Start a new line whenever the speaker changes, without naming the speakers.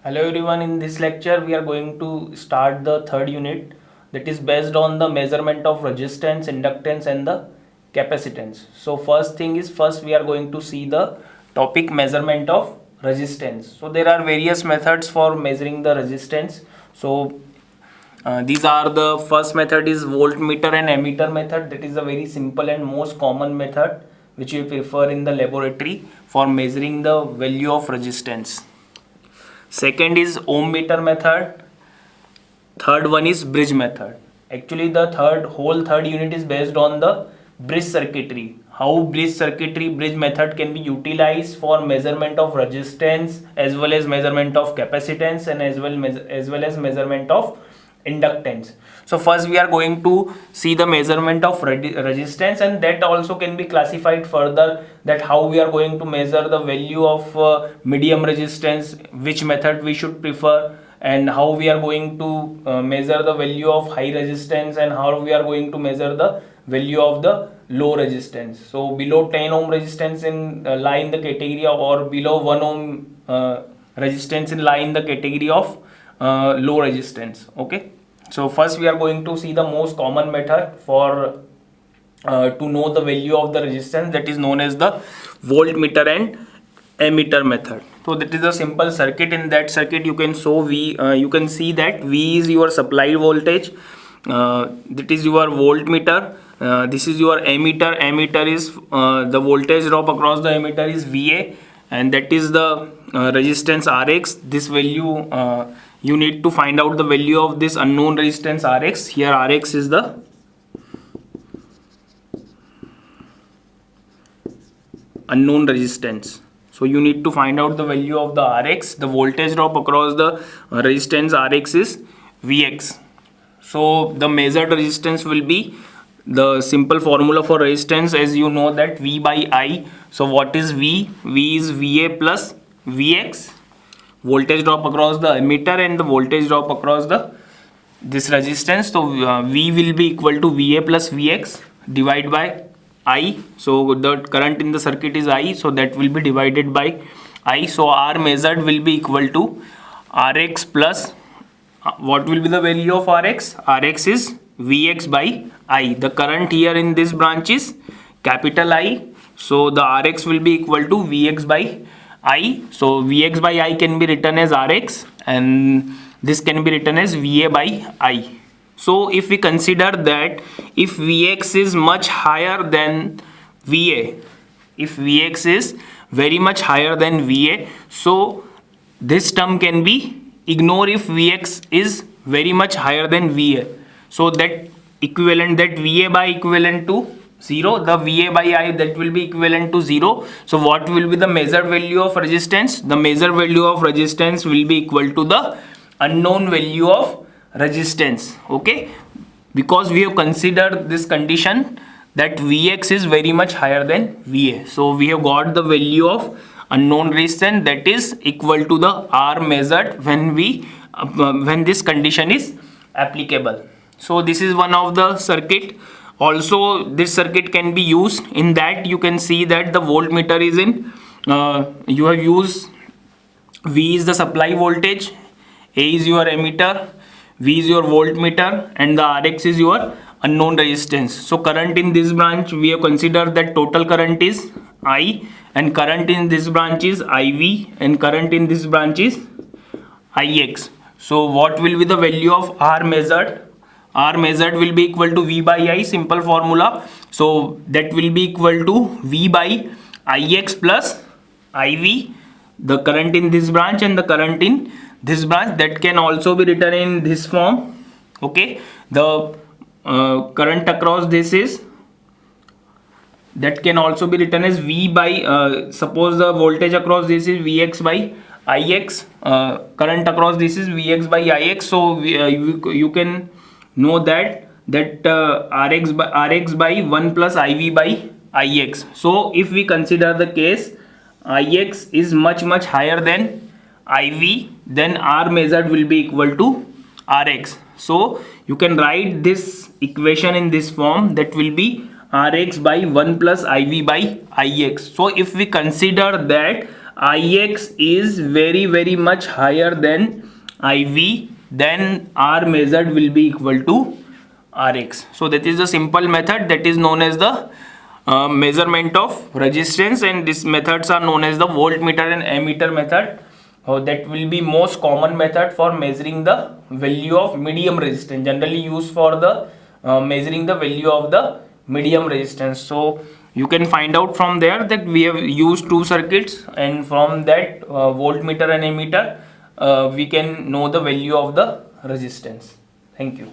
Hello everyone, in this lecture we are going to start the third unit that is based on the measurement of resistance, inductance and the capacitance. So first we are going to see the topic measurement of resistance. So there are various methods for measuring the resistance. So these are the first method is voltmeter and ammeter method. That is a very simple and most common method which we prefer in the laboratory for measuring the value of resistance. Second is ohm meter method. Third one is bridge method. Actually, the third unit is based on the bridge circuitry. How bridge method can be utilized for measurement of resistance as well as measurement of capacitance and as well as measurement of inductance. So first we are going to see the measurement of resistance, and that also can be classified further, that how we are going to measure the value of medium resistance, which method we should prefer, and how we are going to measure the value of high resistance, and how we are going to measure the value of the low resistance. So below 10 ohm resistance lie in the category of, or below 1 ohm resistance lie in the category of low resistance. Okay, so first we are going to see the most common method for to know the value of the resistance, that is known as the voltmeter and ammeter method. So that is a simple circuit. In that circuit you can you can see that V is your supply voltage, that is your voltmeter, this is your ammeter is the voltage drop across the ammeter is VA, and that is the resistance Rx. This value you need to find out the value of this unknown resistance Rx. Here Rx is the unknown resistance. So you need to find out the value of the Rx. The voltage drop across the resistance Rx is Vx. So the measured resistance will be the simple formula for resistance, as you know, that V by I. So what is V? V is VA plus Vx. Voltage drop across the emitter and the voltage drop across this resistance. So V will be equal to VA plus Vx divided by I. So the current in the circuit is I, so that will be divided by I. So R measured will be equal to Rx plus what will be the value of Rx? Rx is Vx by I. The current here in this branch is capital I, so the Rx will be equal to Vx by I. So Vx by I can be written as Rx, and this can be written as Va by I. So if we consider that if Vx is much higher than Va, if Vx is very much higher than Va, so this term can be ignored if Vx is very much higher than Va. So that equivalent, that Va by equivalent to 0, the Va by I, that will be equivalent to 0. So what will be the measured value of resistance? The measured value of resistance will be equal to the unknown value of resistance. Okay, because we have considered this condition that Vx is very much higher than Va. So we have got the value of unknown resistance, that is equal to the R measured when this condition is applicable. So this is one of the circuit. Also this circuit can be used in that you can see that the voltmeter is in you have used V is the supply voltage, A is your emitter, V is your voltmeter, and the Rx is your unknown resistance. So current in this branch we have considered that total current is I, and current in this branch is IV, and current in this branch is Ix. So what will be the value of R measured? R measured will be equal to V by I, simple formula. So that will be equal to V by Ix plus IV, the current in this branch and the current in this branch. That can also be written in this form. Okay, the current across this is, that can also be written as V by suppose the voltage across this is Vx by Ix, current across this is Vx by Ix. So you can know that Rx by 1 plus IV by Ix. So if we consider the case Ix is much higher than IV, then R measured will be equal to Rx. So you can write this equation in this form, that will be Rx by 1 plus IV by Ix. So if we consider that Ix is very much higher than IV, then R measured will be equal to Rx. So that is the simple method that is known as the measurement of resistance, and these methods are known as the voltmeter and ammeter method. That will be most common method for measuring the value of medium resistance, generally used for the measuring the value of the medium resistance. So you can find out from there that we have used two circuits, and from that voltmeter and ammeter we can know the value of the resistance. Thank you.